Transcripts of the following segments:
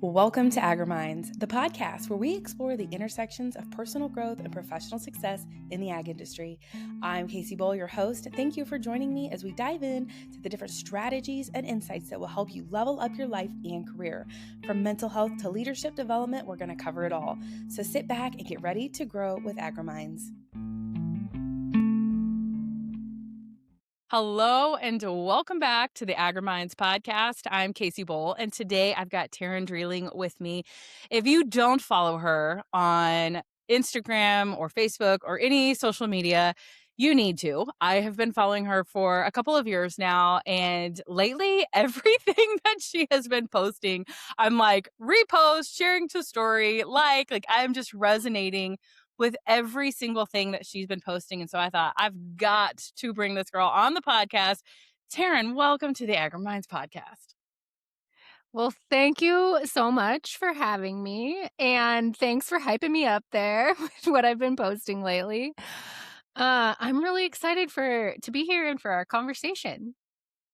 Welcome to AGRIMINDS, the podcast where we explore the intersections of personal growth and professional success in the ag industry. I'm Kacee, your host. Thank you for joining me as we dive in to the different strategies and insights that will help you level up your life and career. From mental health to leadership development, we're going to cover it all. So sit back and get ready to grow with AGRIMINDS. Hello and welcome back to the AGRIMINDS Podcast. I'm Kacee, and today I've got Terryn Drieling with me. If you don't follow her on Instagram or Facebook or any social media, you need to. I have been following her for a couple of years now, and lately, everything that she has been posting, I'm like, repost, sharing to story, like I'm just resonating with every single thing that she's been posting. And so I thought, I've got to bring this girl on the podcast. Terryn, welcome to the AGRIMINDS Podcast. Well, thank you so much for having me, and thanks for hyping me up there with what I've been posting lately. I'm really excited to be here and for our conversation.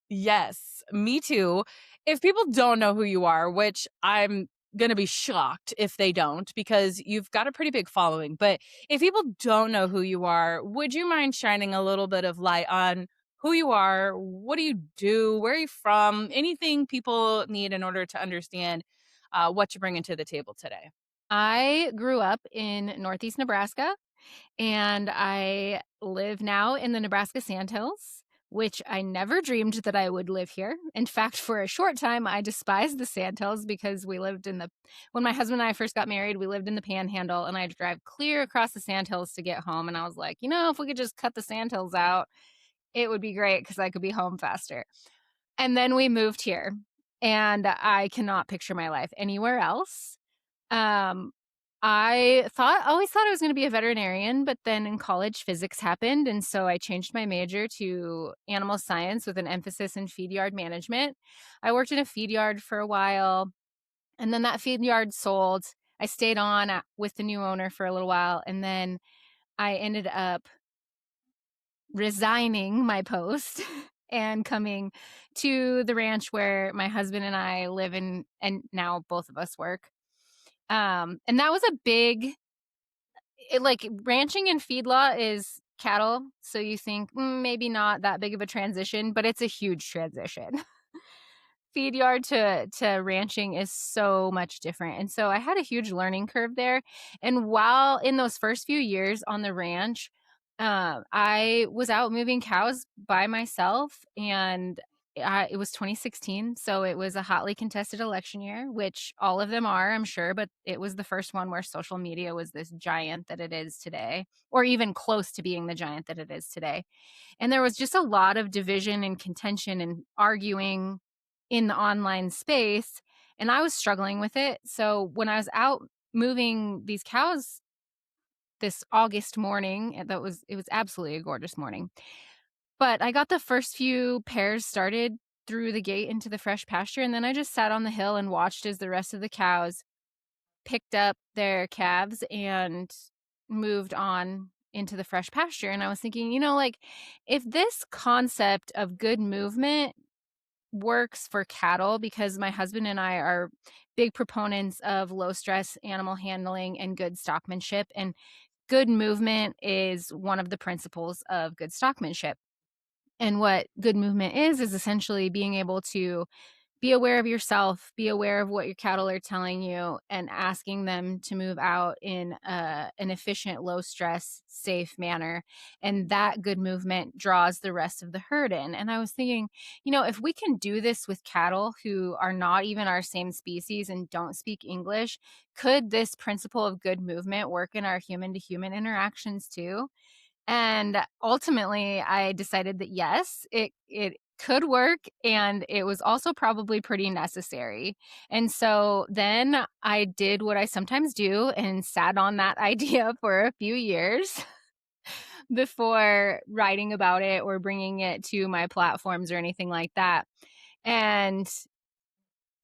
Yes, me too. If people don't know who you are, which I'm going to be shocked if they don't, because you've got a pretty big following. But if people don't know who you are, would you mind shining a little bit of light on who you are? What do you do? Where are you from? Anything people need in order to understand what you're bringing to the table today? I grew up in Northeast Nebraska, and I live now in the Nebraska Sandhills, which I never dreamed that I would live here. In fact, for a short time, I despised the Sandhills because when my husband and I first got married, we lived in the Panhandle, and I had to drive clear across the Sandhills to get home. And I was like, if we could just cut the Sandhills out, it would be great because I could be home faster. And then we moved here, and I cannot picture my life anywhere else. I always thought I was going to be a veterinarian, but then in college physics happened, and so I changed my major to animal science with an emphasis in feed yard management. I worked in a feed yard for a while, and then that feed yard sold. I stayed on with the new owner for a little while, and then I ended up resigning my post and coming to the ranch where my husband and I live in, and now both of us work. And that was ranching and feedlot is cattle. So you think maybe not that big of a transition, but it's a huge transition. Feed yard to ranching is so much different. And so I had a huge learning curve there. And while in those first few years on the ranch, I was out moving cows by myself, and it was 2016, so it was a hotly contested election year, which all of them are, I'm sure, but it was the first one where social media was this giant that it is today, or even close to being the giant that it is today. And there was just a lot of division and contention and arguing in the online space, and I was struggling with it. So when I was out moving these cows this August morning, it was absolutely a gorgeous morning. But I got the first few pairs started through the gate into the fresh pasture, and then I just sat on the hill and watched as the rest of the cows picked up their calves and moved on into the fresh pasture. And I was thinking, if this concept of good movement works for cattle, because my husband and I are big proponents of low stress animal handling and good stockmanship, and good movement is one of the principles of good stockmanship. And what good movement is essentially being able to be aware of yourself, be aware of what your cattle are telling you, and asking them to move out in an efficient, low stress, safe manner. And that good movement draws the rest of the herd in. And I was thinking, if we can do this with cattle who are not even our same species and don't speak English, could this principle of good movement work in our human to human interactions too? And ultimately, I decided that yes, it could work, and it was also probably pretty necessary. And so then I did what I sometimes do and sat on that idea for a few years before writing about it or bringing it to my platforms or anything like that. And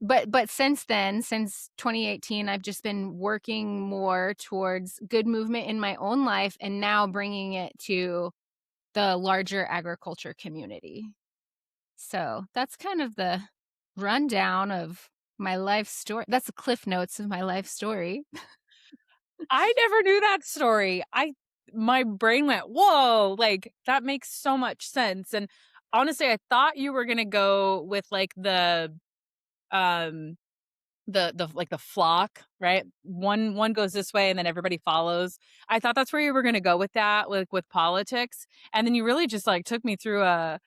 but since then, since 2018, I've just been working more towards good movement in my own life, and now bringing it to the larger agriculture community. So that's kind of the rundown of My life story. That's the cliff notes of my life story. I never knew that story. My brain went, "Whoa," like, that makes so much sense, and honestly, I thought you were gonna go with, like, um like the flock, right? One goes this way and then everybody follows. I thought that's where you were gonna go with that, like with politics. And then you really just like took me through a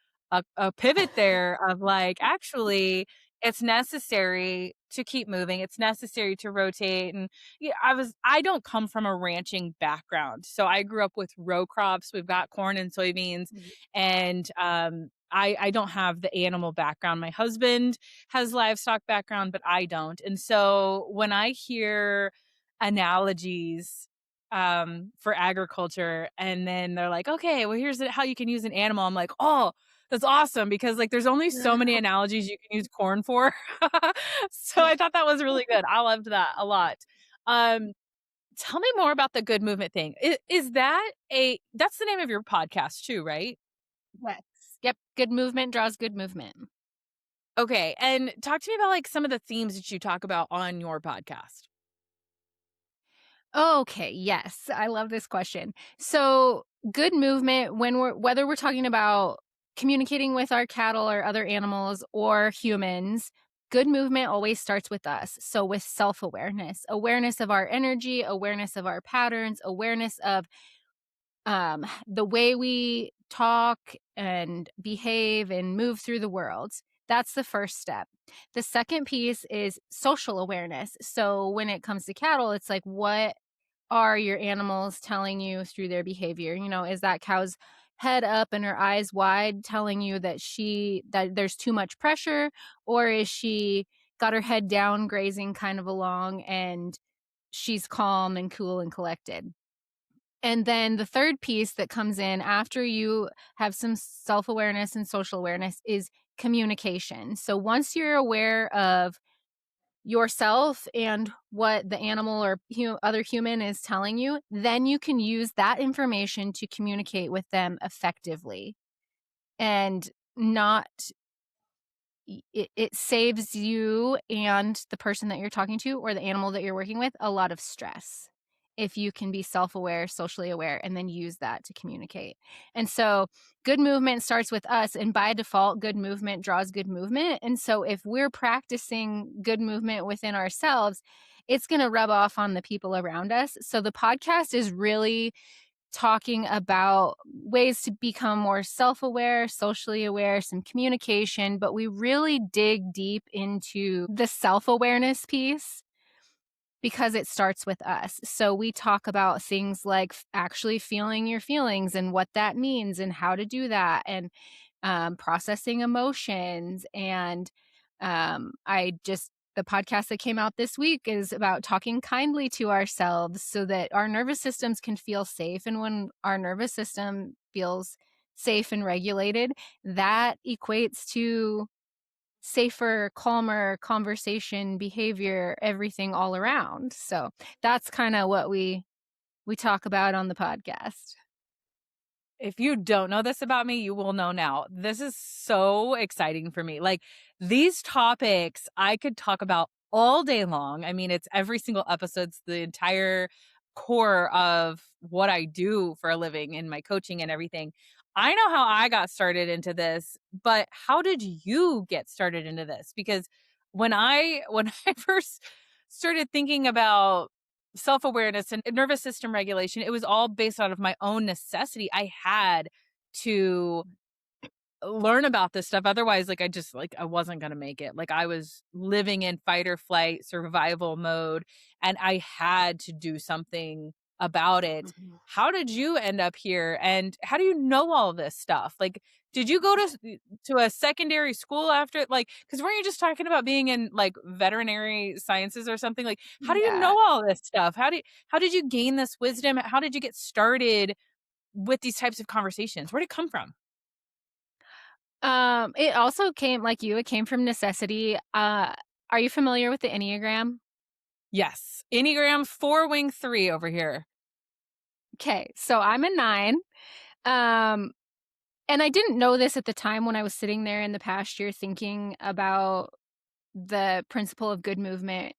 pivot there of like, actually, it's necessary to keep moving. It's necessary to rotate. And yeah, I don't come from a ranching background. So I grew up with row crops. We've got corn and soybeans. And I don't have the animal background. My husband has livestock background, but I don't. And so when I hear analogies for agriculture and then they're like, okay, well, here's how you can use an animal. I'm like, oh, that's awesome because like there's only so many analogies you can use corn for. So I thought that was really good. I loved that a lot. Um, Tell me more about the good movement thing. Is that that's the name of your podcast too, right? Yes. Yep. Good movement draws good movement. Okay, and talk to me about, like, some of the themes that you talk about on your podcast. Okay, yes. I love this question. So, good movement when whether we're talking about communicating with our cattle or other animals or humans, good movement always starts with us. So, with self-awareness, awareness of our energy, awareness of our patterns, awareness of the way we talk and behave and move through the world. That's the first step. The second piece is social awareness. So when it comes to cattle, it's like, what are your animals telling you through their behavior? You know, is that cow's head up and her eyes wide telling you that there's too much pressure, or is she got her head down grazing kind of along and she's calm and cool and collected? And then the third piece that comes in after you have some self-awareness and social awareness is communication. So once you're aware of yourself and what the animal or other human is telling you, then you can use that information to communicate with them effectively and not it saves you and the person that you're talking to or the animal that you're working with a lot of stress if you can be self-aware, socially aware, and then use that to communicate. And so good movement starts with us, and by default, good movement draws good movement. And so if we're practicing good movement within ourselves, it's going to rub off on the people around us. So the podcast is really talking about ways to become more self-aware, socially aware, some communication, but we really dig deep into the self-awareness piece because it starts with us. So we talk about things like actually feeling your feelings and what that means and how to do that, and processing emotions. And the podcast that came out this week is about talking kindly to ourselves so that our nervous systems can feel safe. And when our nervous system feels safe and regulated, that equates to safer, calmer conversation, behavior, everything all around. So that's kind of what we talk about on the podcast. If you don't know this about me, you will know now. This is so exciting for me. Like, these topics I could talk about all day long. I mean, it's every single episode's the entire core of what I do for a living and my coaching and everything. I know how I got started into this, but how did you get started into this? Because when I first started thinking about self-awareness and nervous system regulation, it was all based out of my own necessity. I had to learn about this stuff. Otherwise, like, I wasn't going to make it. Like, I was living in fight or flight survival mode and I had to do something about it. Mhm. How did you end up here? And how do you know all this stuff? Like, did you go to a secondary school after, like, cuz weren't you just talking about being in like veterinary sciences or something? Like, how do you Yeah. know all this stuff? How did you gain this wisdom? How did you get started with these types of conversations? Where did it come from? It also came like you, it came from necessity. Are you familiar with the Enneagram? Yes. Enneagram 4 wing 3 over here. Okay, so I'm a 9. Um, and I didn't know this at the time when I was sitting there in the pasture thinking about the principle of good movement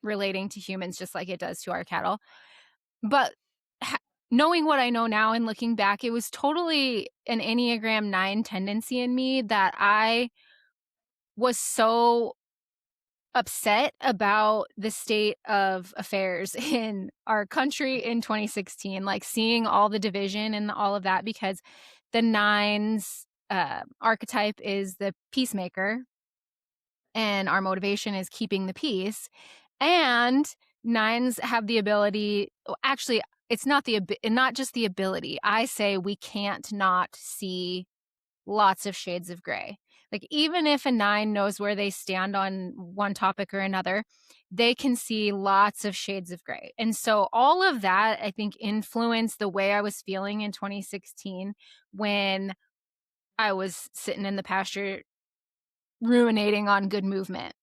relating to humans just like it does to our cattle. But ha knowing what I know now and looking back, it was totally an Enneagram 9 tendency in me that I was so upset about the state of affairs in our country in 2016, like seeing all the division and all of that, because the nines archetype is the peacemaker, and our motivation is keeping the peace. And nines have the ability, actually, it's not just the ability. I say we can't not see lots of shades of gray. Like, even if a nine knows where they stand on one topic or another, they can see lots of shades of gray. And so all of that, I think, influenced the way I was feeling in 2016 when I was sitting in the pasture ruminating on good movement.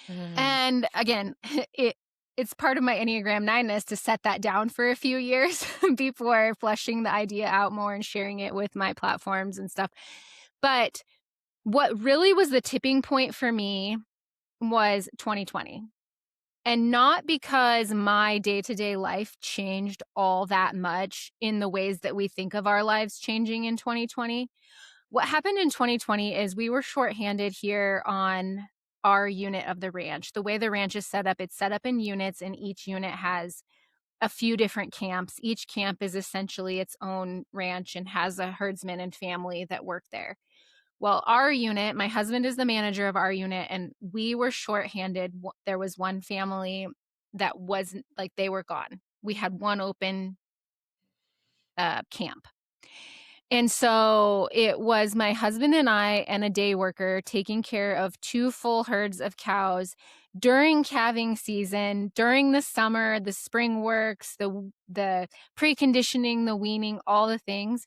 Mm. And again, it's part of my Enneagram 9ness to set that down for a few years before fleshing the idea out more and sharing it with my platforms and stuff. But what really was the tipping point for me was 2020. And not because my day-to-day life changed all that much in the ways that we think of our lives changing in 2020. What happened in 2020 is we were shorthanded here on our unit of the ranch. The way the ranch is set up, it's set up in units, and each unit has a few different camps. Each camp is essentially its own ranch and has a herdsman and family that work there. Well, our unit, my husband is the manager of our unit, and we were shorthanded. There was one family that wasn't, like, they were gone. We had one open camp. And so it was my husband and I and a day worker taking care of 2 full herds of cows during calving season, during the summer, the spring works, the preconditioning, the weaning, all the things.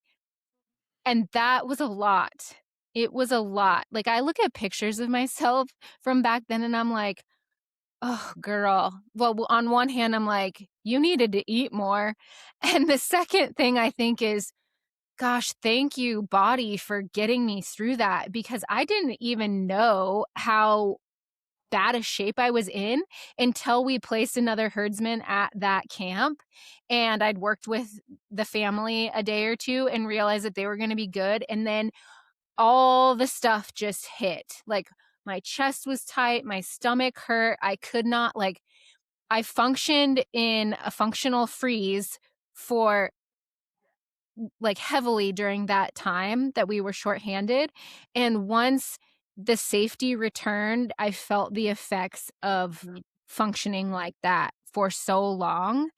And that was a lot. It was a lot. Like, I look at pictures of myself from back then and I'm like, "Oh, girl." Well, on one hand, I'm like, "You needed to eat more." And the second thing I think is, gosh, thank you, body, for getting me through that, because I didn't even know how bad a shape I was in until we placed another herdsman at that camp. And I'd worked with the family a day or two and realized that they were going to be good. And then all the stuff just hit. Like, my chest was tight, my stomach hurt. I could not, like, I functioned in a functional freeze for like heavily during that time that we were shorthanded. And once the safety returned, I felt the effects of functioning like that for so long.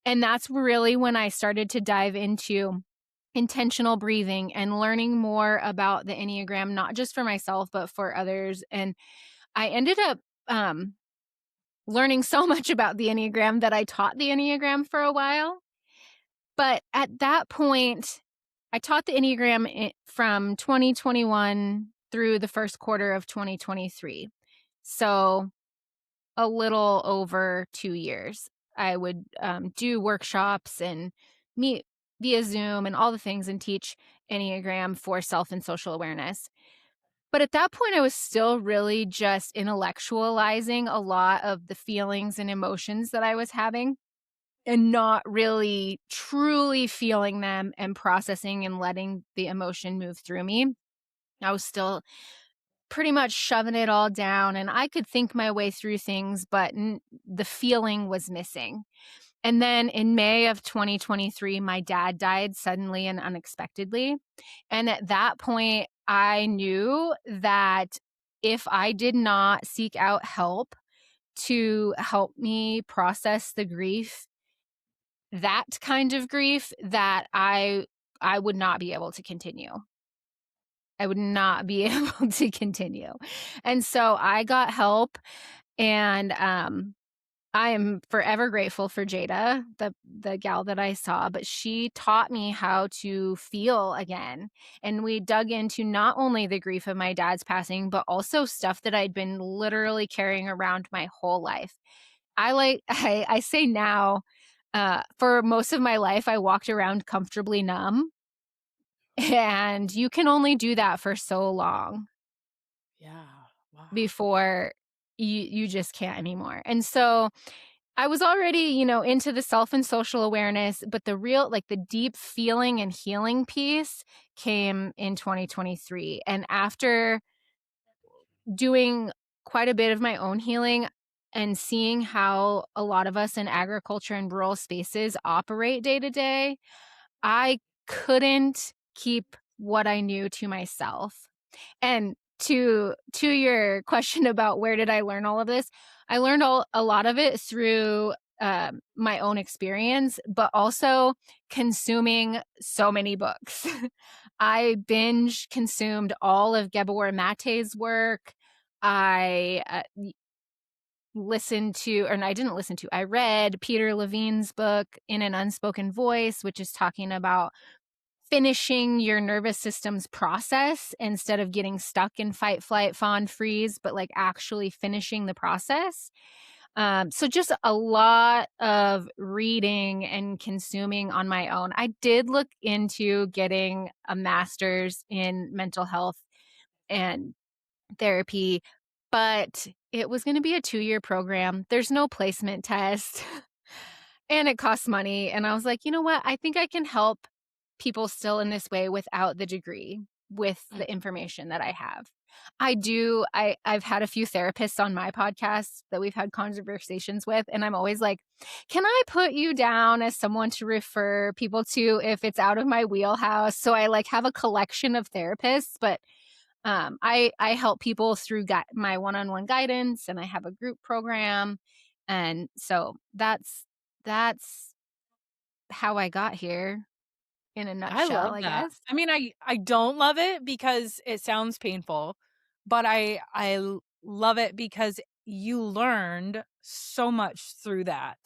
And that's really when I started to dive into intentional breathing and learning more about the Enneagram, not just for myself, but for others. And I ended up learning so much about the Enneagram that I taught the Enneagram for a while. But at that point, I taught the Enneagram from 2021 through the first quarter of 2023. So a little over 2 years. I would do workshops and meet via Zoom and all the things and teach Enneagram for self and social awareness. But at that point, I was still really just intellectualizing a lot of the feelings and emotions that I was having and not really truly feeling them and processing and letting the emotion move through me. I was still pretty much shoving it all down, and I could think my way through things, but the feeling was missing. And then in May of 2023, my dad died suddenly and unexpectedly. And at that point, I knew that if I did not seek out help to help me process the grief, that kind of grief, that I would not be able to continue. I would not be able to continue. And so I got help, and I am forever grateful for Jada, the gal that I saw, but she taught me how to feel again. And we dug into not only the grief of my dad's passing, but also stuff that I'd been literally carrying around my whole life. I say now, for most of my life, I walked around comfortably numb, and you can only do that for so long. Yeah. Wow. before you just can't anymore. And so I was already, into the self and social awareness, but the real, like the deep feeling and healing piece came in 2023. And after doing quite a bit of my own healing and seeing how a lot of us in agriculture and rural spaces operate day to day, I couldn't keep what I knew to myself. And to your question about where did I learn all of this, I learned a lot of it through my own experience, but also consuming so many books. I binge consumed all of Gabor Mate's work. I listened to, or I didn't listen to, I read Peter Levine's book In an Unspoken Voice, which is talking about finishing your nervous system's process instead of getting stuck in fight, flight, fawn, freeze, but like actually finishing the process. So just a lot of reading and consuming on my own. I did look into getting a master's in mental health and therapy, but it was going to be a 2-year program. There's no placement test and it costs money. And I was like, you know what? I think I can help people still in this way without the degree, with the information that I have. I've had a few therapists on my podcast that we've had conversations with, and I'm always like, can I put you down as someone to refer people to if it's out of my wheelhouse? So I like have a collection of therapists, but I help people through my one-on-one guidance, and I have a group program, and so that's how I got here in a I nutshell, love I that. guess. I mean, I don't love it because it sounds painful, but love it because you learned so much through that.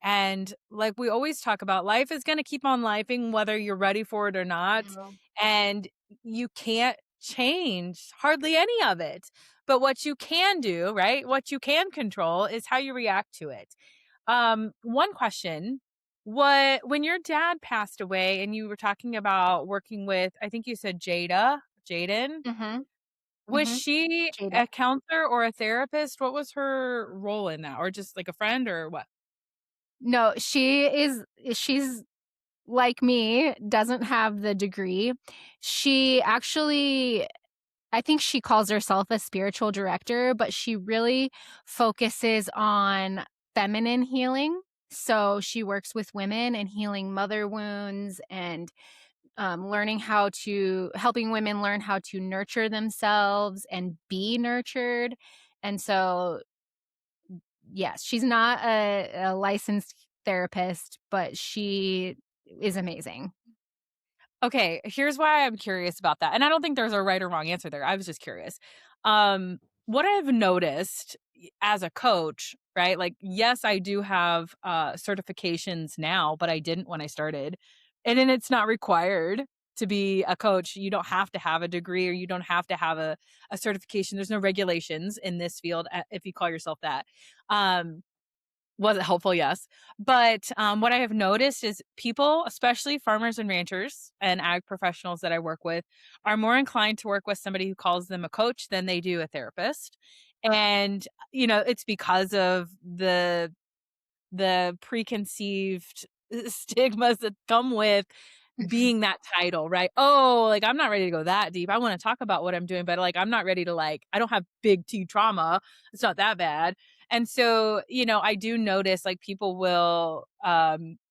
And like we always talk about, life is going to keep on lifing whether you're ready for it or not. Yeah. And you can't change hardly any of it. But what you can do, right? What you can control is how you react to it. One question. When your dad passed away and you were talking about working with, I think you said Jaden, Mhm, was mhm. she Jada. a counselor or a therapist? What was her role in that? Or just like a friend or what? No, she's like me, doesn't have the degree. She actually I think she calls herself a spiritual director, but she really focuses on feminine healing. So she works with women and healing mother wounds and helping women learn how to nurture themselves and be nurtured. And so, yes, she's not a licensed therapist, but she is amazing. Okay, here's why I'm curious about that. And I don't think there's a right or wrong answer there. I was just curious. What I've noticed as a coach, right? Like, yes, I do have certifications now, but I didn't when I started. And then it's not required to be a coach. You don't have to have a degree or you don't have to have a certification. There's no regulations in this field if you call yourself that. Um, was it helpful? Yes. But what I have noticed is people, especially farmers and ranchers and ag professionals that I work with, are more inclined to work with somebody who calls them a coach than they do a therapist. And, it's because of the preconceived stigmas that come with being that title, right? Oh, like I'm not ready to go that deep. I want to talk about what I'm doing, but like I'm not ready to I don't have big T trauma. It's not that bad. And so, I do notice like people will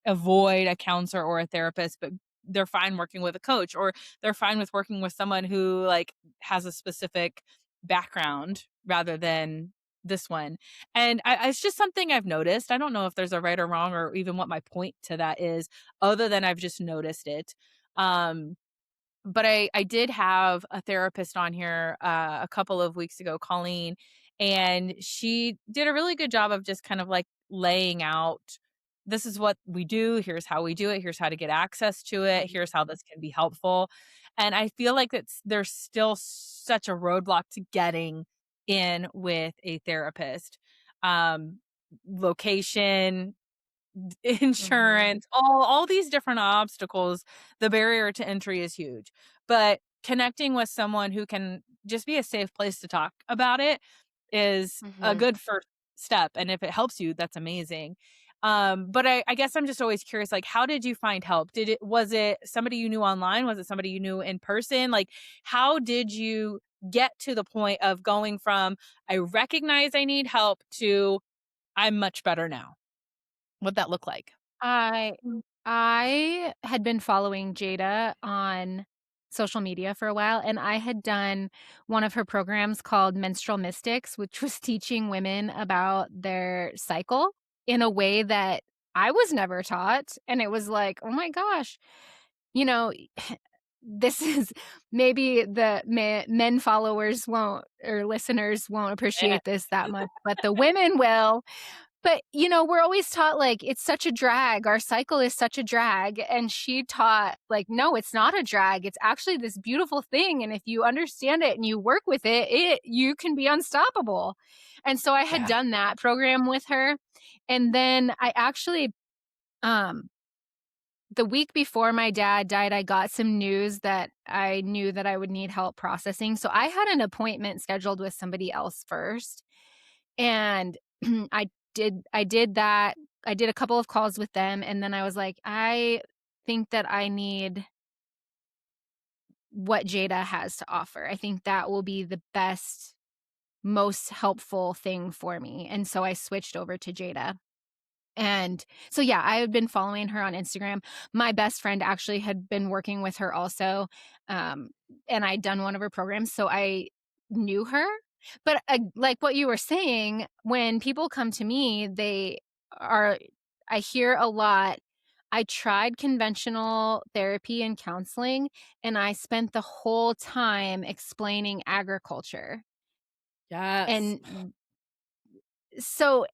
avoid a counselor or a therapist, but they're fine working with a coach or they're fine with working with someone who like has a specific background rather than this one. And it's just something I've noticed. I don't know if there's a right or wrong or even what my point to that is, other than I've just noticed it. Um, but I did have a therapist on here a couple of weeks ago, Colleen, and she did a really good job of just kind of like laying out this is what we do, here's how we do it, here's how to get access to it, Mhm, here's how this can be helpful. And I feel like there's still such a roadblock to getting in with a therapist. Um, Location, mhm. insurance, all these different obstacles, the barrier to entry is huge. But connecting with someone who can just be a safe place to talk about it is a Mhm. good first step. And if it helps you, that's amazing. But I guess I'm just always curious, like, how did you find help? Was it somebody you knew online? Was it somebody you knew in person? Like, how did you get to the point of going from I recognize I need help to I'm much better now? What'd that look like? I I had been following Jada on social media for a while, and I had done one of her programs called Menstrual Mystics, which was teaching women about their cycle in a way that I was never taught, and it was like, "Oh my gosh," you know, this is maybe the men followers won't or listeners won't Yeah. appreciate this that much, but the women will. But, we're always taught, like, it's such a drag, our cycle is such a drag, and she taught, like, "No, it's not a drag, it's actually this beautiful thing, and if you understand it and you work with it you can be unstoppable." And so I had Yeah. done that program with her, and then I actually, um the week before my dad died, I got some news that I knew that I would need help processing, so I had an appointment scheduled with somebody else first, and I did that. I did a couple of calls with them, and then I was like, "I think that I need what Jada has to offer. I think that will be the best, most helpful thing for me." And so I switched over to Jada. And so, yeah, I had been following her on Instagram. My best friend actually had been working with her also, um, and I'd done one of her programs, so I knew her. But, like what you were saying, when people come to me, are I hear a lot, "I tried conventional therapy and counseling, and I spent the whole time explaining agriculture." Yes. And so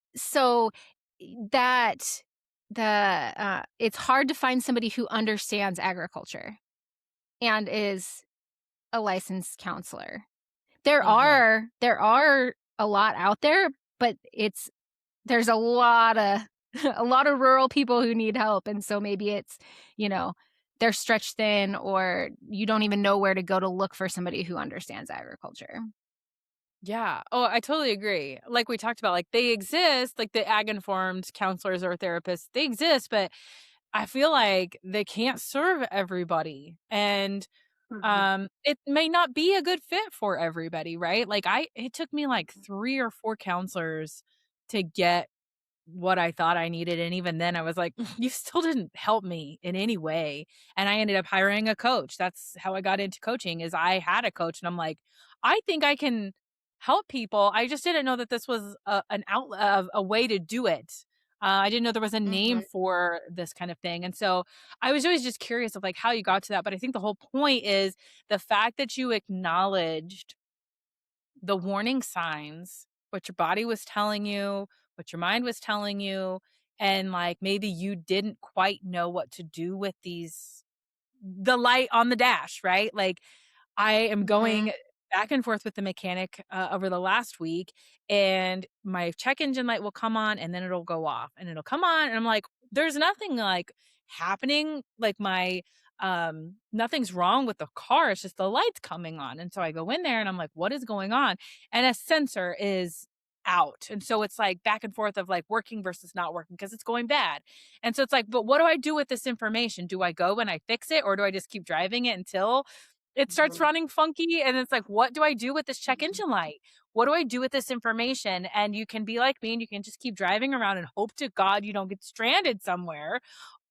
that it's hard to find somebody who understands agriculture and is a licensed counselor. Uh-huh. There are a lot out there, but there's a lot of a lot of rural people who need help, and so maybe it's, you know, they're stretched thin or you don't even know where to go to look for somebody who understands agriculture. Yeah. Oh, I totally agree. Like we talked about, like they exist, like the ag informed counselors or therapists, they exist, but I feel like they can't serve everybody. And Mhm. it may not be a good fit for everybody, right? Like it took me like 3 or 4 counselors to get what I thought I needed, and even then I was like, "You still didn't help me in any way," and I ended up hiring a coach. That's how I got into coaching, is I had a coach, and I'm like, "I think I can help people." I just didn't know that this was an outlet of a way to do it. I didn't know there was a name Mhm. for this kind of thing, and so I was always just curious of, like, how you got to that, but I think the whole point is the fact that you acknowledged the warning signs, what your body was telling you, what your mind was telling you, and like maybe you didn't quite know what to do with the light on the dash, right? Like I am Mhm. going back and forth with the mechanic over the last week, and my check engine light will come on and then it'll go off and it'll come on. And I'm like, there's nothing like happening. Like nothing's wrong with the car. It's just the light's coming on. And so I go in there and I'm like, what is going on? And a sensor is out. And so it's like back and forth of like working versus not working because it's going bad. And so it's like, but what do I do with this information? Do I go and I fix it or do I just keep driving it until it starts Mhm. running funky? And it's like, what do I do with this check Mhm. engine light? What do I do with this information? And you can be like me and you can just keep driving around and hope to God you don't get stranded somewhere.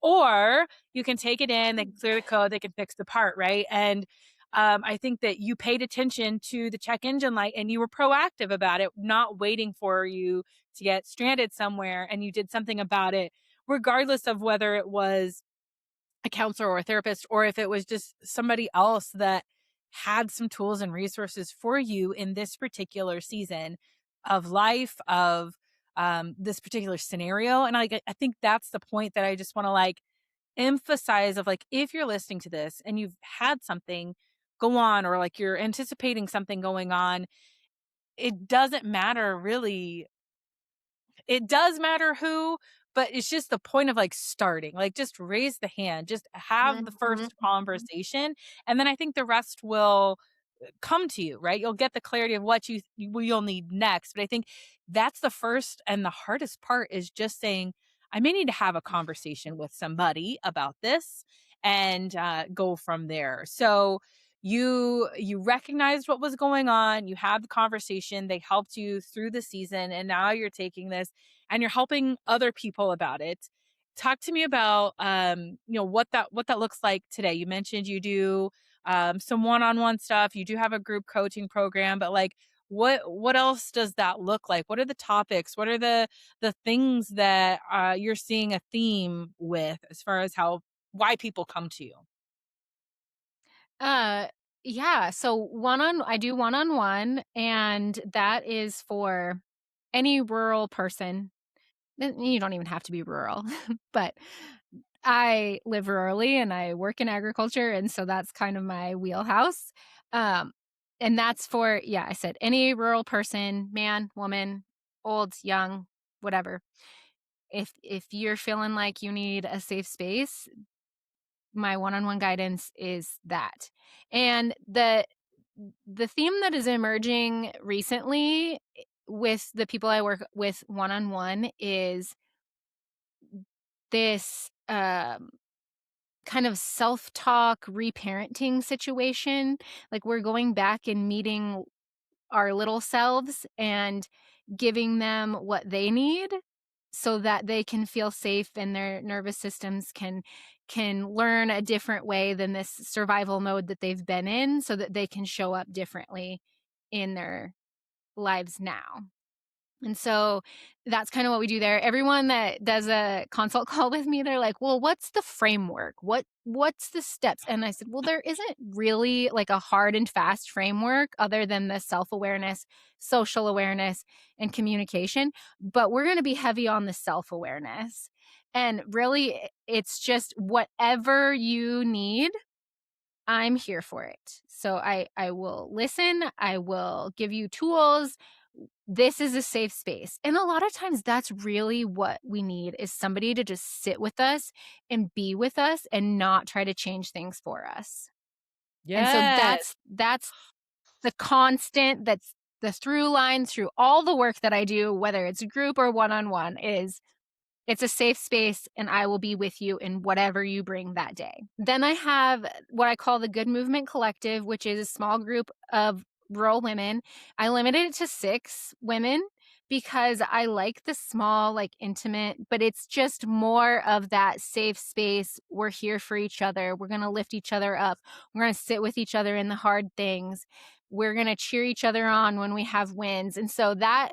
Or you can take it in, they can clear the code, they can fix the part, right? And I think that you paid attention to the check engine light and you were proactive about it, not waiting for you to get stranded somewhere, and you did something about it, regardless of whether it was a counselor or a therapist, or if it was just somebody else that had some tools and resources for you in this particular season of life, of this particular scenario. And I think that's the point that I just want to like emphasize of like, if you're listening to this and you've had something go on, or like you're anticipating something going on, it doesn't matter really. It does matter who, but it's just the point of like starting, like just raise the hand, just have the Mhm. first conversation. And then I think the rest will come to you, right? You'll get the clarity of what you'll need next. But I think that's the first and the hardest part is just saying, I may need to have a conversation with somebody about this and go from there. So you recognized what was going on, you had the conversation, they helped you through the season, and now you're taking this and you're helping other people about it. Talk to me about what that looks like today. You mentioned you do some one-on-one stuff. You do have a group coaching program, but like what else does that look like? What are the topics? What are the things that you're seeing a theme with as far as how why people come to you? Uh, yeah, so I do one-on-one, and that is for any rural person. You don't even have to be rural, but I live rurally and I work in agriculture, and so that's kind of my wheelhouse. Um, and that's for, yeah, I said any rural person, man, woman, old, young, whatever. If you're feeling like you need a safe space, my one-on-one guidance is that. And the theme that is emerging recently with the people I work with one-on-one is this kind of self-talk reparenting situation. Like we're going back and meeting our little selves and giving them what they need so that they can feel safe and their nervous systems can learn a different way than this survival mode that they've been in, so that they can show up differently in their lives now. And so that's kind of what we do there. Everyone that does a consult call with me, they're like, "Well, what's the framework? What's the steps?" And I said, "Well, there isn't really like a hard and fast framework other than the self-awareness, social awareness, and communication, but we're going to be heavy on the self-awareness. And really it's just whatever you need, I'm here for it. So I will listen, I will give you tools. This is a safe space." And a lot of times that's really what we need, is somebody to just sit with us and be with us and not try to change things for us. And so Yes. that's the constant, that's the through line through all the work that I do, whether it's group or one-on-one, is it's a safe space and I will be with you in whatever you bring that day. Then I have what I call the Good Movement Collective, which is a small group of rural women. I limited it to 6 women because I like the small, like intimate, but it's just more of that safe space. We're here for each other. We're going to lift each other up. We're going to sit with each other in the hard things. We're going to cheer each other on when we have wins. And so that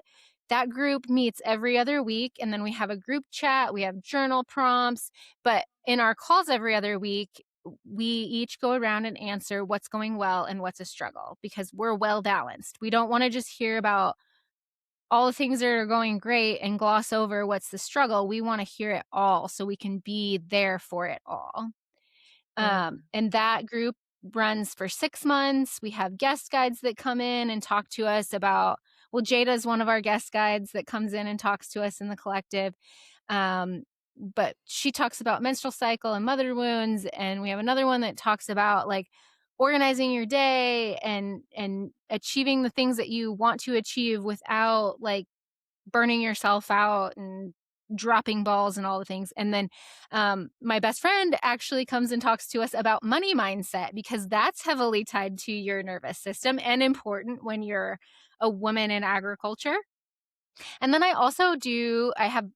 group meets every other week, and then we have a group chat, we have journal prompts, but in our calls every other week, we each go around and answer what's going well and what's a struggle, because we're well balanced. We don't want to just hear about all the things that are going great and gloss over what's the struggle. We want to hear it all so we can be there for it all. Mm. And that group runs for 6 months. We have guest guides that come in and talk to us about, well, Jada is one of our guest guides that comes in and talks to us in the collective. Um, but she talks about menstrual cycle and mother wounds. And we have another one that talks about like organizing your day and achieving the things that you want to achieve without like burning yourself out and dropping balls and all the things. And then my best friend actually comes and talks to us about money mindset, because that's heavily tied to your nervous system and important when you're a woman in agriculture. And then I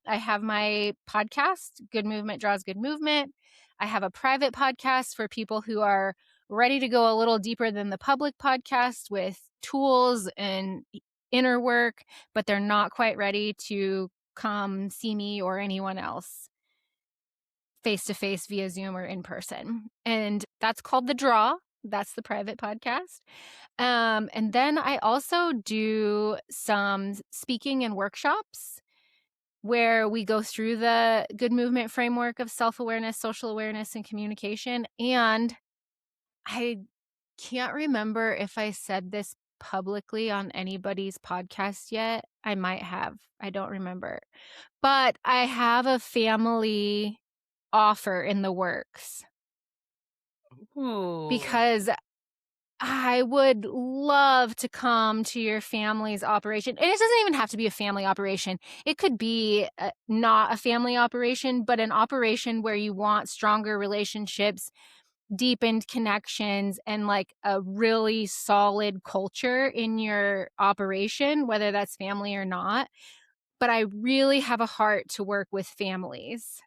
have my podcast, Good Movement Draws Good Movement. I have a private podcast for people who are ready to go a little deeper than the public podcast with tools and inner work, but they're not quite ready to come see me or anyone else face to face via Zoom or in person. And that's called The Draw. That's the private podcast. And then I also do some speaking and workshops where we go through the good movement framework of self awareness, social awareness, and communication. And I can't remember if I said this publicly on anybody's podcast yet. I might have. I don't remember. But I have a family offer in the works Ooh. because I would love to come to your family's operation. And it doesn't even have to be a family operation. It could be not a family operation, but an operation where you want stronger relationships, deepened connections, and like a really solid culture in your operation, whether that's family or not. But I really have a heart to work with families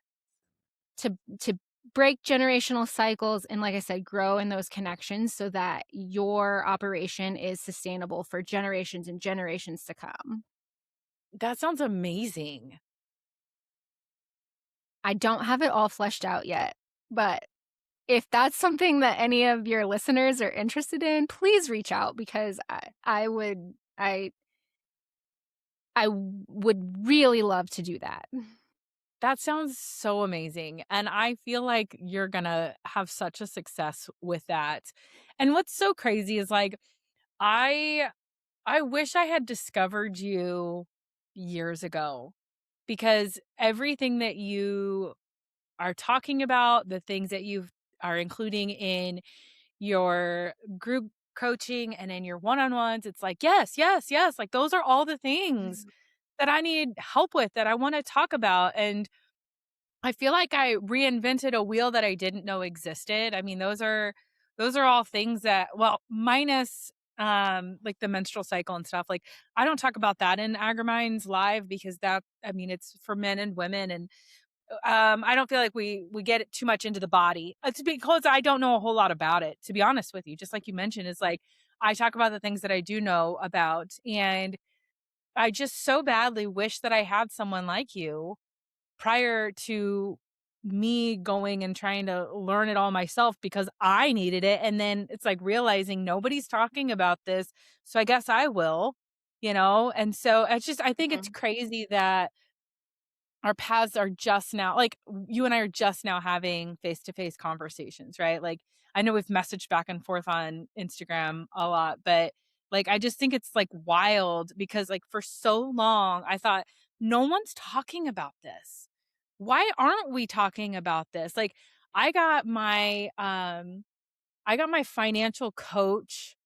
to break generational cycles and, like I said, grow in those connections so that your operation is sustainable for generations and generations to come. That sounds amazing. I don't have it all fleshed out yet, but if that's something that any of your listeners are interested in, please reach out because I would really love to do that. That sounds so amazing, and I feel like you're gonna have such a success with that. And what's so crazy is, like, I I wish I had discovered you years ago because everything that you are talking about, the things that you are including in your group coaching and in your one-on-ones, it's like, yes, yes, yes, like, those are all the things that I need help with, that I wanna talk about, and I feel like I reinvented a wheel that I didn't know existed. I mean, those are all things that, well, minus like the menstrual cycle and stuff. Like, I don't talk about that in AgriMinds Live because that, I mean, it's for men and women, and I don't feel like we get it too much into the body. It's because I don't know a whole lot about it, to be honest with you. Just like you mentioned, it's like I talk about the things that I do know about, and I just so badly wish that I had someone like you prior to me going and trying to learn it all myself because I needed it. And then it's like realizing nobody's talking about this. So I guess I will, you know? And so it's just, I think it's Mhm. crazy that our paths are just now, like, you and I are just now having face to face conversations, right? Like, I know we've messaged back and forth on Instagram a lot, but like, I just think it's like wild because, like, for so long, I thought no one's talking about this. Why aren't we talking about this? Like, I got my, I got my financial coach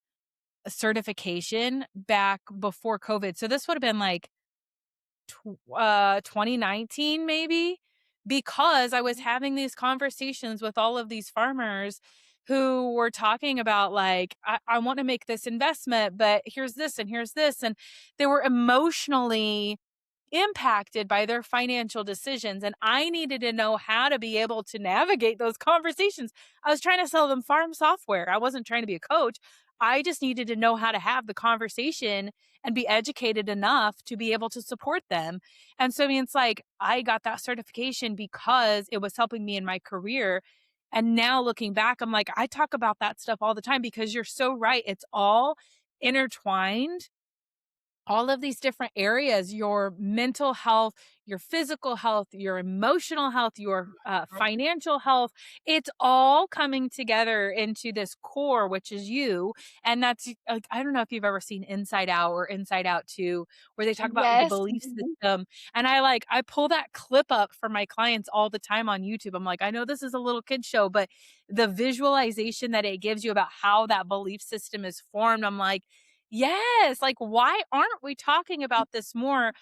certification back before COVID. So this would have been like 2019 maybe, because I was having these conversations with all of these farmers who were talking about, like, I want to make this investment, but here's this and here's this. And they were emotionally impacted by their financial decisions. And I needed to know how to be able to navigate those conversations. I was trying to sell them farm software. I wasn't trying to be a coach. I just needed to know how to have the conversation and be educated enough to be able to support them. And so, I mean, it's like I got that certification because it was helping me in my career. And now looking back, I'm like, I talk about that stuff all the time because you're so right. It's all intertwined, all of these different areas, your mental health, your physical health, your emotional health, your financial health. It's all coming together into this core, which is you. And that's like, I don't know if you've ever seen Inside Out or Inside Out 2, where they talk about the Yes. belief system. And I pull that clip up for my clients all the time on YouTube. I'm like, I know this is a little kid show, but the visualization that it gives you about how that belief system is formed, I'm like, yes, like, why aren't we talking about this more?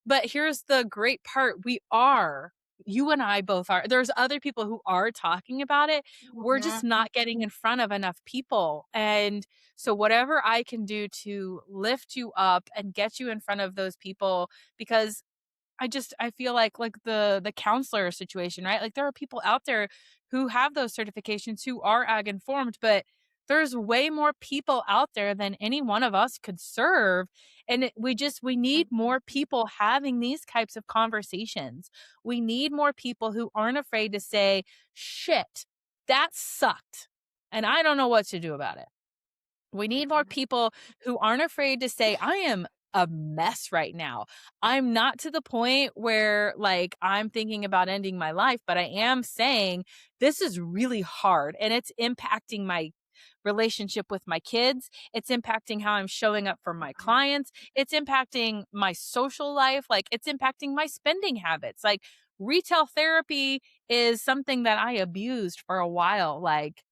But here's the great part, we are. You and I both are. There's other people who are talking about it. We're just Mhm. not getting in front of enough people. And so whatever I can do to lift you up and get you in front of those people, because I feel like the counselor situation, right? Like, there are people out there who have those certifications who are ag informed, but there's way more people out there than any one of us could serve. And we need more people having these types of conversations. We need more people who aren't afraid to say, shit, that sucked. And I don't know what to do about it. We need more people who aren't afraid to say, I am a mess right now. I'm not to the point where, like, I'm thinking about ending my life, but I am saying this is really hard and it's impacting relationship with my kids. It's impacting how I'm showing up for my clients. It's impacting my social life. Like, it's impacting my spending habits. Like, retail therapy is something that I abused for a while. Like,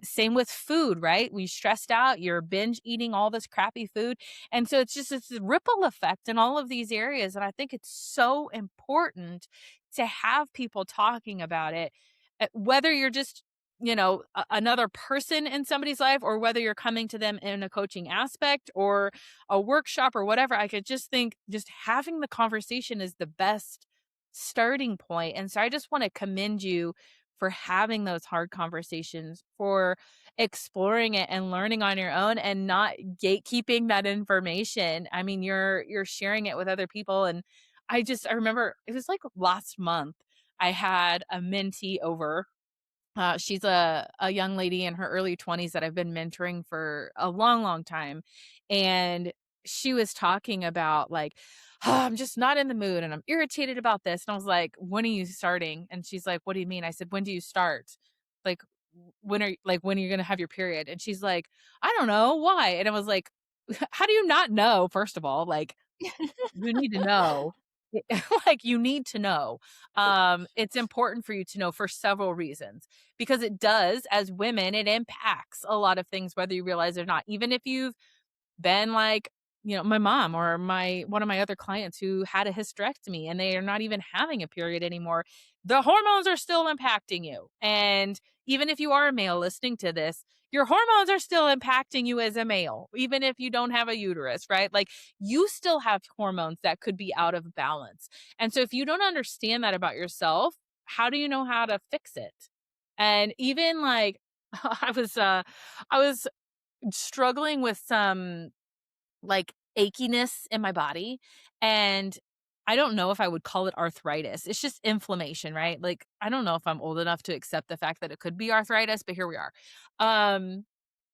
same with food, right? We stressed out, you're binge eating all this crappy food. And so it's just this ripple effect in all of these areas. And I think it's so important to have people talking about it, whether you're just, another person in somebody's life, or whether you're coming to them in a coaching aspect or a workshop or whatever. I could just think just having the conversation is the best starting point. And so I just want to commend you for having those hard conversations, for exploring it and learning on your own and not gatekeeping that information. I mean, you're sharing it with other people. And I remember it was like last month I had a mentee over. She's a young lady in her early 20s that I've been mentoring for a long, long time. And she was talking about like, "Oh, I'm just not in the mood and I'm irritated about this." And I was like, "When are you starting?" And she's like, "What do you mean?" I said, "When do you start? Like, when are you going to have your period?" And she's like, "I don't know. Why?" And I was like, "How do you not know? First of all, like, you need to know." Like, you need to know. It's important for you to know for several reasons, because it does, as women, it impacts a lot of things, whether you realize it or not. Even if you've been like, my mom or one of my other clients who had a hysterectomy and they are not even having a period anymore, the hormones are still impacting you. And even if you are a male listening to this, your hormones are still impacting you as a male, even if you don't have a uterus, right? Like, you still have hormones that could be out of balance. And so if you don't understand that about yourself, how do you know how to fix it? And even like I was struggling with some like achiness in my body. And I don't know if I would call it arthritis. It's just inflammation, right? Like, I don't know if I'm old enough to accept the fact that it could be arthritis, but here we are. Um,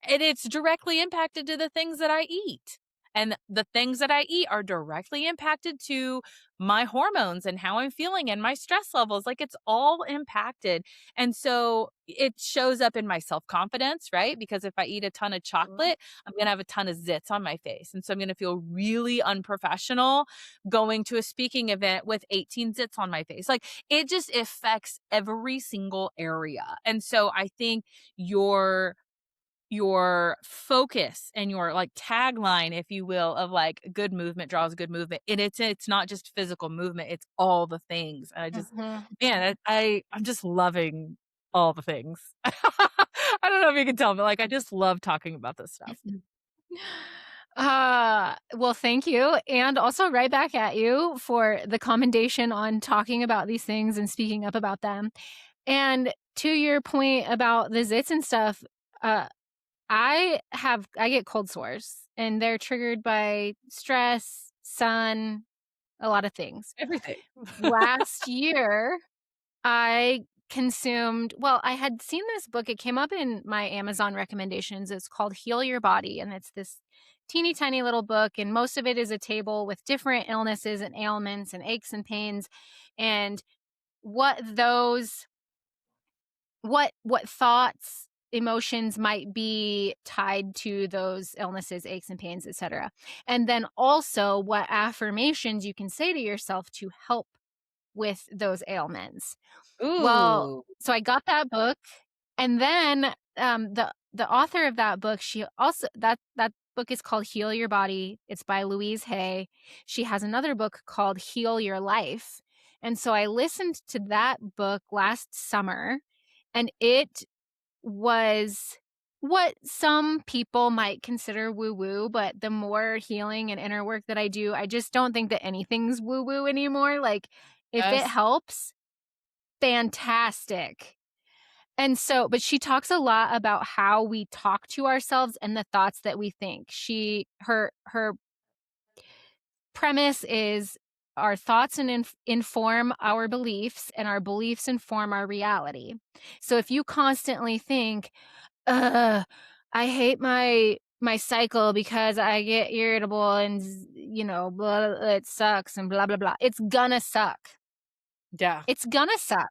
and it's directly impacted to the things that I eat. And the things that I eat are directly impacted to my hormones and how I'm feeling and my stress levels. Like, it's all impacted. And so it shows up in my self confidence, right? Because if I eat a ton of chocolate, I'm going to have a ton of zits on my face. And so I'm going to feel really unprofessional going to a speaking event with 18 zits on my face. Like, it just affects every single area. And so I think your focus and your like tagline, if you will, of like good movement draws good movement. And it's not just physical movement, it's all the things. And I just, Mhm. man, I'm just loving all the things. I don't know if you can tell, but like, I just love talking about this stuff. Well, thank you. And also right back at you for the commendation on talking about these things and speaking up about them. And to your point about the zits and stuff, uh, I get cold sores and they're triggered by stress, sun, a lot of things. Everything. Last year, I had seen this book. It came up in my Amazon recommendations. It's called Heal Your Body. And it's this teeny tiny little book. And most of it is a table with different illnesses and ailments and aches and pains and what those what thoughts, emotions might be tied to those illnesses, aches and pains, etc. And then also what affirmations you can say to yourself to help with those ailments. Well, Ooh. so I got that book, and then the author of that book, she also that book is called Heal Your Body. It's by Louise Hay. She has another book called Heal Your Life. And so I listened to that book last summer, and it was what some people might consider woo woo, but the more healing and inner work that I do, I just don't think that anything's woo woo anymore. Like, if it Yes. helps, fantastic. And so, but she talks a lot about how we talk to ourselves and the thoughts that we think. Her premise is our thoughts inform our beliefs, and our beliefs inform our reality. So if you constantly think, "Ugh, I hate my cycle because I get irritable and blah, it sucks and blah blah blah," it's gonna suck. Yeah. It's gonna suck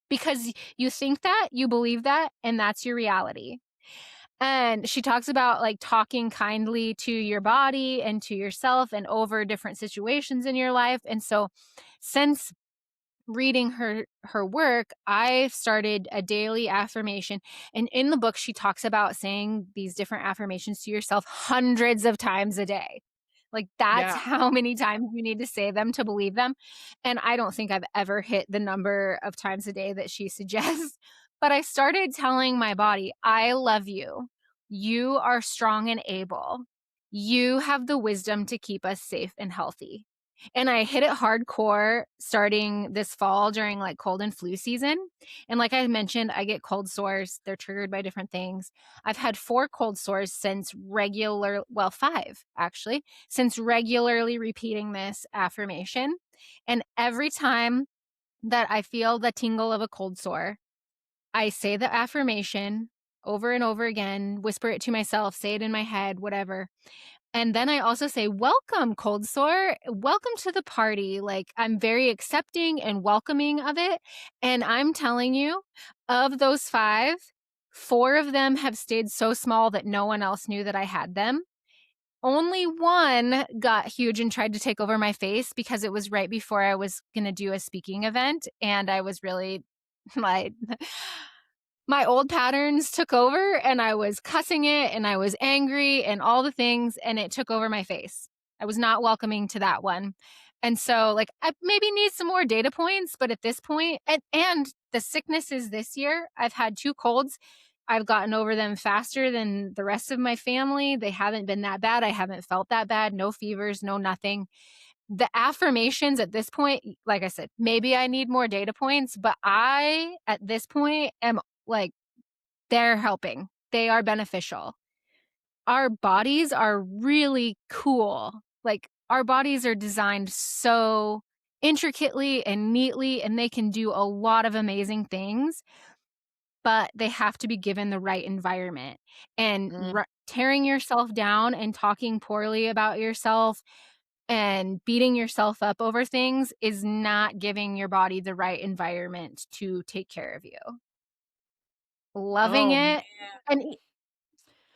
because you think that, you believe that, and that's your reality. And she talks about like talking kindly to your body and to yourself and over different situations in your life. And so since reading her work, I started a daily affirmation. And in the book, she talks about saying these different affirmations to yourself hundreds of times a day. Like that's Yeah. how many times you need to say them to believe them. And I don't think I've ever hit the number of times a day that she suggests. But I started telling my body, I love you. You are strong and able. You have the wisdom to keep us safe and healthy. And I hit it hardcore starting this fall during like cold and flu season. And like I mentioned, I get cold sores. They're triggered by different things. I've had 4 cold sores since well, 5 actually, since regularly repeating this affirmation. And every time that I feel the tingle of a cold sore, I say the affirmation over and over again, whisper it to myself, say it in my head, whatever. And then I also say, welcome, cold sore. Welcome to the party. Like, I'm very accepting and welcoming of it. And I'm telling you, of those 5, 4 of them have stayed so small that no one else knew that I had them. Only one got huge and tried to take over my face because it was right before I was going to do a speaking event. And I was really like, my old patterns took over and I was cussing it and I was angry and all the things, and it took over my face. I was not welcoming to that one. And so like I maybe need some more data points, but at this point, and the sicknesses this year, I've had 2 colds. I've gotten over them faster than the rest of my family. They haven't been that bad. I haven't felt that bad. No fevers, no nothing. The affirmations at this point, like I said, maybe I need more data points, but I, at this point, am like, they're helping. They are beneficial. Our bodies are really cool. Like, our bodies are designed so intricately and neatly, and they can do a lot of amazing things, but they have to be given the right environment. And Mm. tearing yourself down and talking poorly about yourself and beating yourself up over things is not giving your body the right environment to take care of you. Loving Oh, man. it. And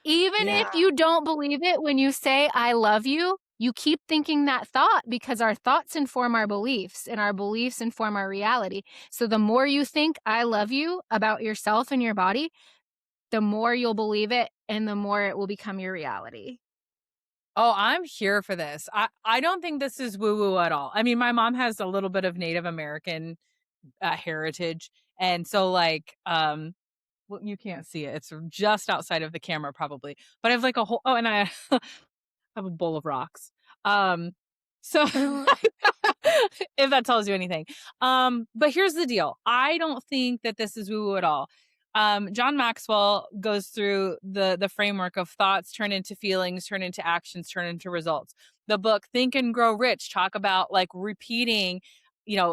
even if Yeah. you don't believe it when you say, I love you, you keep thinking that thought because our thoughts inform our beliefs and our beliefs inform our reality. So the more you think, I love you about yourself and your body, the more you'll believe it and the more it will become your reality. Oh, I'm here for this. I don't think this is woo-woo at all. I mean, my mom has a little bit of Native American heritage. And so like, well, you can't see it. It's just outside of the camera probably. But I have like a whole, oh, and I have a bowl of rocks. So if that tells you anything. But here's the deal. I don't think that this is woo-woo at all. John Maxwell goes through the framework of thoughts turn into feelings, turn into actions, turn into results. The book Think and Grow Rich talk about like repeating,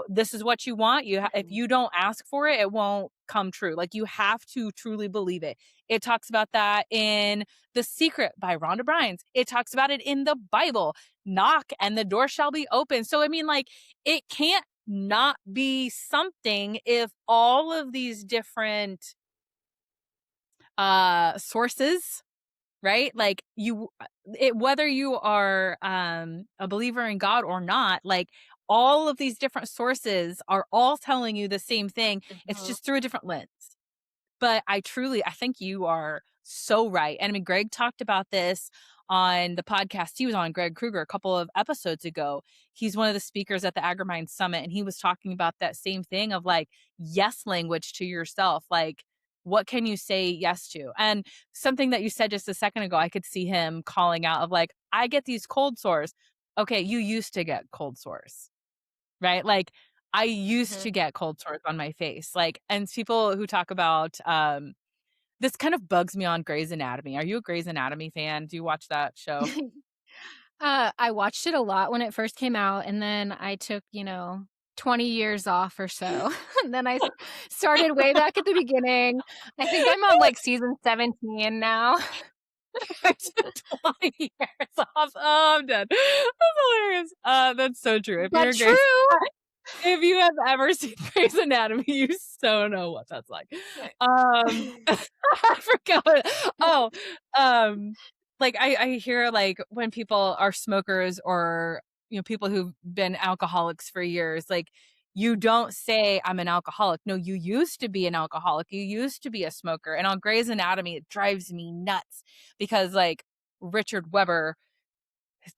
this is what you want. If you don't ask for it, it won't come true. Like you have to truly believe it. It talks about that in The Secret by Rhonda Byrne. It talks about it in the Bible. Knock and the door shall be open. So I mean, like, it can't not be something if all of these different sources, right? Like whether you are a believer in God or not, like all of these different sources are all telling you the same thing. It's just through a different lens. But I think you are so right. And I mean, Greg talked about this on the podcast he was on, Greg Kruger, a couple of episodes ago. He's one of the speakers at the AGRIMINDS Summit, and he was talking about that same thing of like yes language to yourself. Like, what can you say yes to? And something that you said just a second ago, I could see him calling out of like, I get these cold sores. Okay, you used to get cold sores, right? Like, I used to get cold sores on my face. Like, and people who talk about this kind of bugs me on Grey's Anatomy. Are you a Grey's Anatomy fan? Do you watch that show? I watched it a lot when it first came out, and then I took, 20 years off or so. And then I started way back at the beginning. I think I'm on like season 17 now. I took 20 years off. Oh, I'm dead. That's hilarious. That's so true. If you're But a Grey's true. If you have ever seen Grey's Anatomy, you so know what that's like. I forgot oh, um, like, I hear, like, when people are smokers or, people who've been alcoholics for years, like, you don't say, "I'm an alcoholic." No, you used to be an alcoholic, you used to be a smoker, and on Grey's Anatomy, it drives me nuts because, like, Richard Weber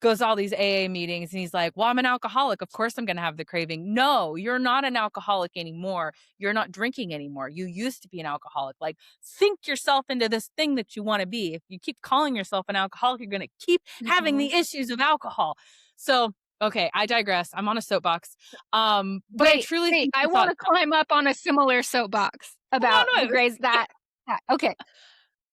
goes to all these AA meetings and he's like, "Well, I'm an alcoholic. Of course I'm gonna have the craving." No, you're not an alcoholic anymore. You're not drinking anymore. You used to be an alcoholic. Like, think yourself into this thing that you wanna be. If you keep calling yourself an alcoholic, you're gonna keep having Mhm. the issues of alcohol. So, okay, I digress. I'm on a soapbox. But I Wait, truly wait, think I you thought wanna climb up on a similar soapbox come about on the with. Grays that okay.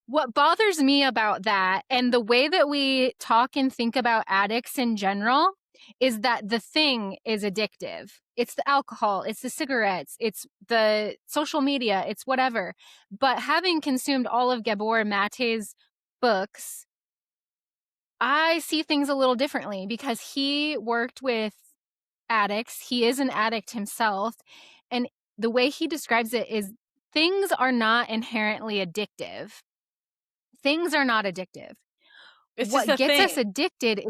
What bothers me about that, and the way that we talk and think about addicts in general, is that the thing is addictive. It's the alcohol, it's the cigarettes, it's the social media, it's whatever. But having consumed all of Gabor Mate's books, I see things a little differently because he worked with addicts. He is an addict himself. And the way he describes it is things are not inherently addictive. Things are not addictive. It's just What a gets us thing. addicted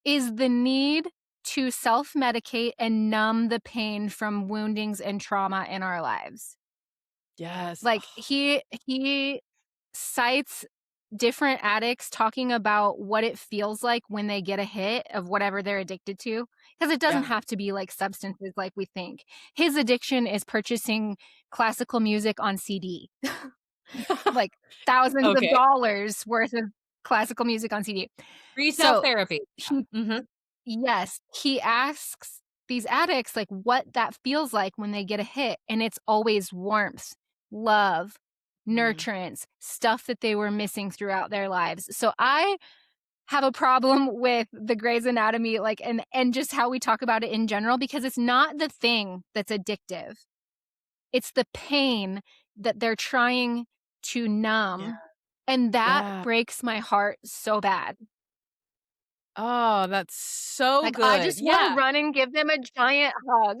is the need to self-medicate and numb the pain from woundings and trauma in our lives. Yes. Like, he cites different addicts talking about what it feels like when they get a hit of whatever they're addicted to, because it doesn't Yeah. have to be, like, substances like we think. His addiction is purchasing classical music on CD, like, thousands of Okay. dollars worth of classical music on CD. Retail So, therapy. he Mhm. yes, he asks these addicts, like, what that feels like when they get a hit, and it's always warmth, love, Mm. nurturance, stuff that they were missing throughout their lives. So I have a problem with the Grey's Anatomy, like, and just how we talk about it in general, because it's not the thing that's addictive. It's the pain that they're trying to Yeah. numb, and that Yeah. breaks my heart so bad. Oh, that's so Like, I good. just wanna Yeah. run and give them a giant hug.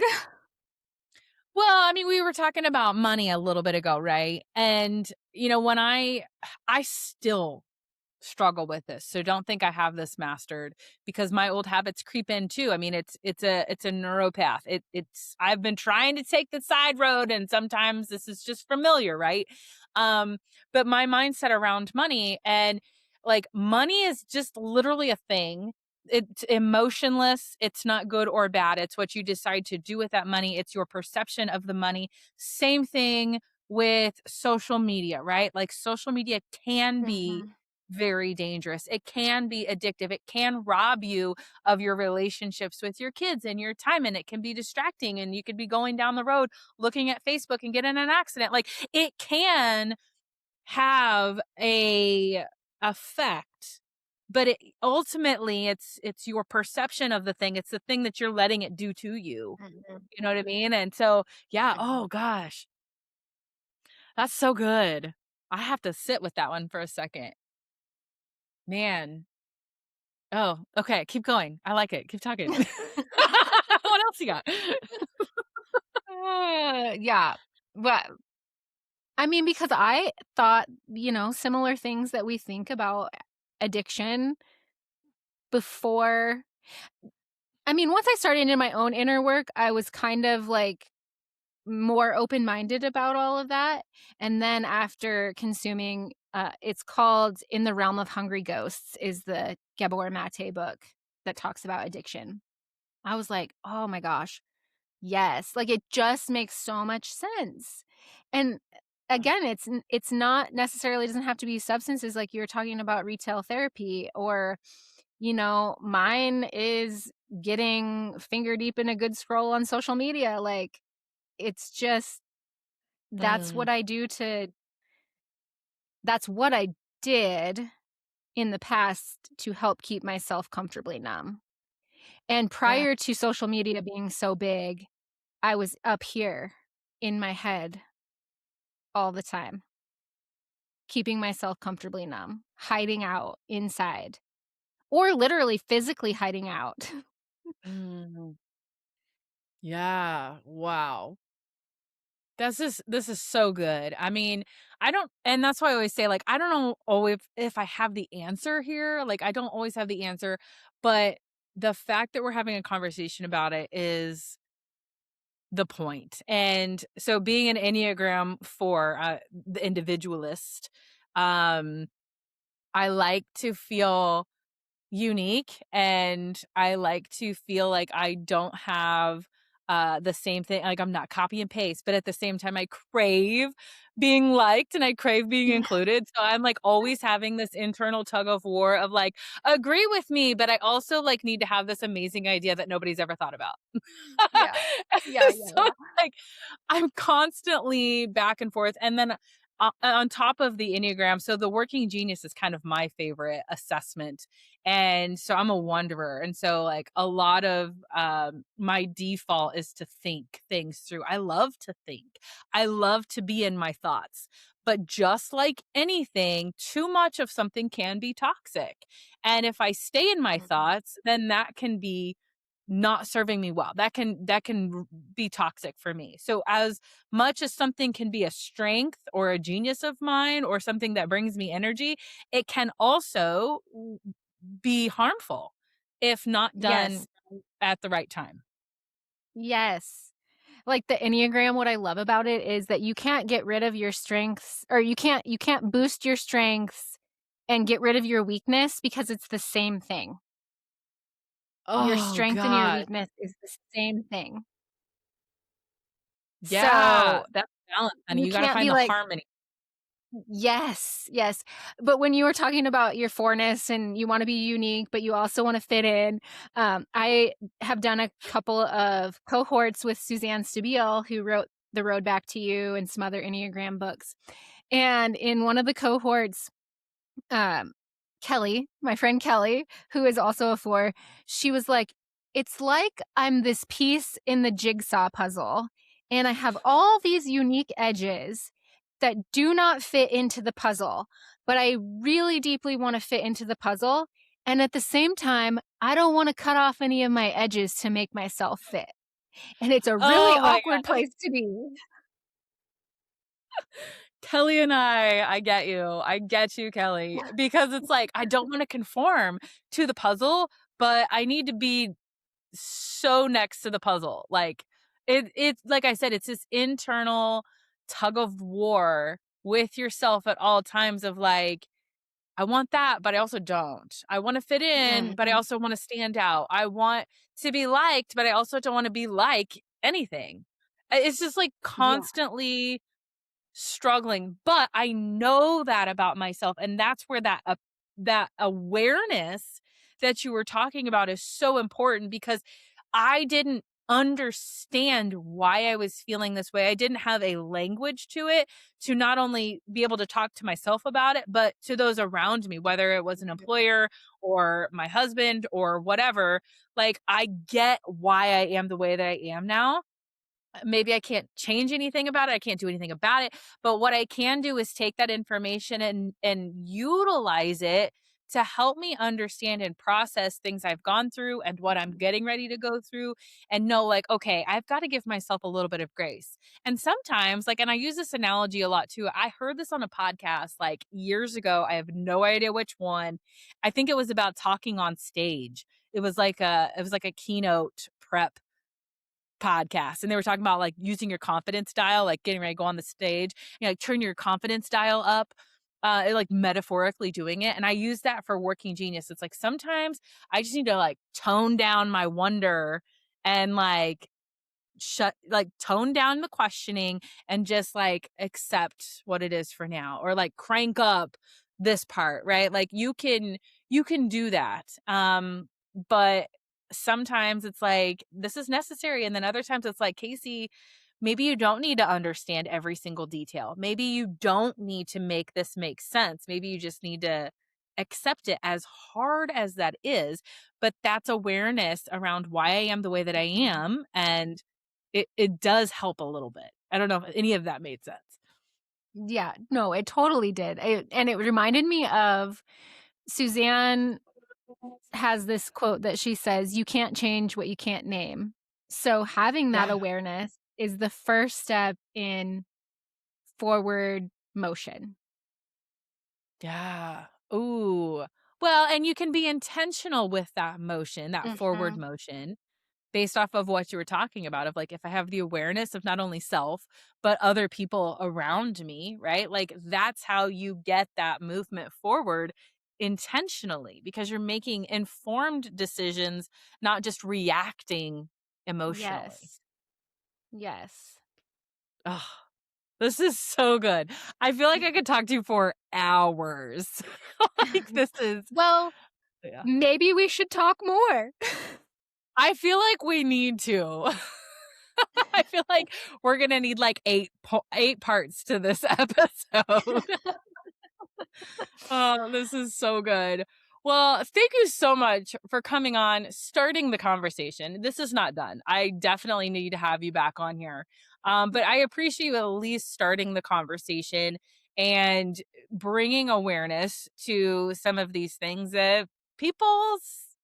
Well, I mean, we were talking about money a little bit ago, right? And, when I still struggle with this. So don't think I have this mastered because my old habits creep in too. I mean, it's a neuropath. It's I've been trying to take the side road and sometimes this is just familiar, right? Um but my mindset around money and like money is just literally a thing. It's emotionless. It's not good or bad. It's what you decide to do with that money. It's your perception of the money. Same thing with social media, right? Like social media can be Mhm. very dangerous. It can be addictive. It can rob you of your relationships with your kids and your time, and it can be distracting. And you could be going down the road looking at Facebook and get in an accident. Like it can have a effect, but ultimately it's your perception of the thing. It's the thing that you're letting it do to you. Mhm. You know what I mean? And so, yeah. Mhm. Oh gosh, that's so good. I have to sit with that one for a second, man. Oh, okay, keep going. I like it. Keep talking. What else you got? Yeah, but I mean, because I thought, similar things that we think about addiction before. I mean, once I started into my own inner work, I was kind of, like, more open-minded about all of that, and then after consuming, it's called In the Realm of Hungry Ghosts is the Gabor Mate book that talks about addiction. I was like, "Oh my gosh, yes." Like, it just makes so much sense. And, again, it's not necessarily doesn't have to be substances like you were talking about retail therapy or, mine is getting finger deep in a good scroll on social media, like, it's just that's Mm, what I do to that's what I did in the past to help keep myself comfortably numb. And yeah. prior to social media being so big, I was up here in my head all the time, keeping myself comfortably numb, hiding out inside, or literally physically hiding out. Mm. Yeah. Wow. This is so good. I mean, I don't and that's why I always say, like, I don't know always if I have the answer here. Like, I don't always have the answer, but the fact that we're having a conversation about it is the point. And so being an Enneagram 4, the individualist, um, I like to feel unique, and I like to feel like I don't have the same thing, like I'm not copy and paste, but at the same time I crave being liked and I crave being Yeah. included. So I'm like always having this internal tug of war of like, agree with me, but I also like need to have this amazing idea that nobody's ever thought about. Yeah. Yeah, yeah, So yeah. like I'm constantly back and forth. And then on top of the Enneagram, so the working genius is kind of my favorite assessment. And so I'm a wanderer. And so, like, a lot of my default is to think things through. I love to think, I love to be in my thoughts. But just like anything, too much of something can be toxic. And if I stay in my Mhm. thoughts, then that can be not serving me well. That can be toxic for me. So as much as something can be a strength or a genius of mine or something that brings me energy, it can also be harmful if not done Yes. at the right time. Yes. Like the Enneagram, what I love about it is that you can't get rid of your strengths, or you can't boost your strengths and get rid of your weakness, because it's the same thing. Your Oh strength and your god. weakness is the same thing. Yeah, So, that's balance, honey. you You gotta can't find be the like, harmony. yes, yes. But when you were talking about your fourness and you wanna be unique, but you also wanna fit in, I have done a couple of cohorts with Suzanne Stabile, who wrote The Road Back to You and some other Enneagram books. And in one of the cohorts, um, Kelly, my friend Kelly, who is also a 4, she was like, "It's like I'm this piece in the jigsaw puzzle, and I have all these unique edges that do not fit into the puzzle, but I really deeply wanna fit into the puzzle, and at the same time, I don't wanna cut off any of my edges to make myself fit." And it's a really Oh my awkward god. place to be. Kelly and I get you. I get you, Kelly, because it's like I don't wanna conform to the puzzle, but I need to be so next to the puzzle. Like it's like I said, it's this internal tug of war with yourself at all times of like, I want that, but I also don't. I want to fit in, but I Mhm. also want to stand out. I want to be liked, but I also don't want to be like anything. It's just like Yeah. constantly struggling, but I know that about myself, and that's where that awareness that you were talking about is so important because I didn't understand why I was feeling this way. I didn't have a language to it to not only be able to talk to myself about it, but to those around me, whether it was an employer or my husband or whatever. Like, I get why I am the way that I am now. Maybe I can't change anything about it. I can't do anything about it. But what I can do is take that information and utilize it to help me understand and process things I've gone through and what I'm getting ready to go through and know like, okay, I've got to give myself a little bit of grace. And sometimes, like, and I use this analogy a lot too. I heard this on a podcast like years ago. I have no idea which one. I think it was about talking on stage. It was like a keynote prep podcast, and they were talking about like using your confidence dial, like getting ready to go on the stage, like turn your confidence dial up, like metaphorically doing it. And I use that for working genius. It's like sometimes I just need to like tone down my wonder and like tone down the questioning and just like accept what it is for now, or like crank up this part, right? Like you can do that. But sometimes it's like this is necessary, and then other times it's like, Kacee, maybe you don't need to understand every single detail. Maybe you don't need to make this make sense. Maybe you just need to accept it as hard as that is, but that's awareness around why I am the way that I Mhm. am, and it does help a little bit. I don't know if any of that made sense. Yeah, no, it totally did. And it reminded me of Suzanne has this quote that she says, "You can't change what you can't name." So having that Yeah. awareness is the first step in forward motion. Yeah. Ooh. Well, and you can be intentional with that motion, that forward Mhm. motion, based off of what you were talking about of like, if I have the awareness of not only self, but other people around me, right? Like, that's how you get that movement forward intentionally because you're making informed decisions, not just reacting emotionally. Yes. Yes. Oh, this is so good. I feel like I could talk to you for hours. Like, this is Well, yeah. maybe we should talk more. I feel like we need to. I feel like we're gonna need, like, 8 parts to this episode. Oh, this is so good. Well, thank you so much for coming on, starting the conversation. This is not done. I definitely need to have you back on here. But I appreciate you at least starting the conversation and bringing awareness to some of these things that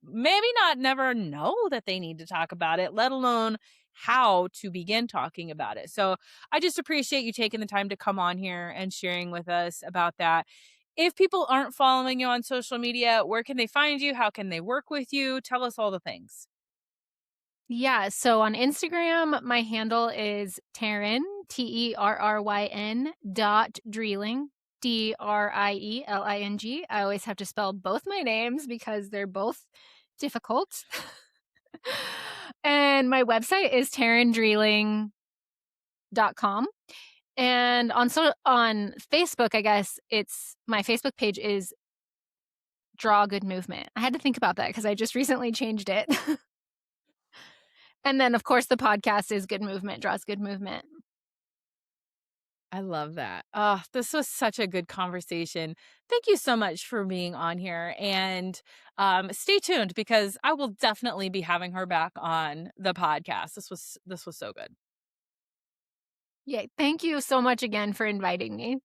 maybe not never know that they need to talk about it, let alone how to begin talking about it. So I just appreciate you taking the time to come on here and sharing with us about that. If people aren't following you on social media, where can they find you? How can they work with you? Tell us all the things. Yeah, so on Instagram, my handle is Terryn, Terryn .Drieling, Drieling. I always have to spell both my names because they're both difficult. And my website is terrendreeling.com. And on Facebook, I guess it's my Facebook page is Draw Good Movement. I had to think about that because I just recently changed it. And then, of course, the podcast is Good Movement, Draws Good Movement. I love that. Oh, this was such a good conversation. Thank you so much for being on here. And stay tuned because I will definitely be having her back on the podcast. This was so good. Yay. Thank you so much again for inviting me.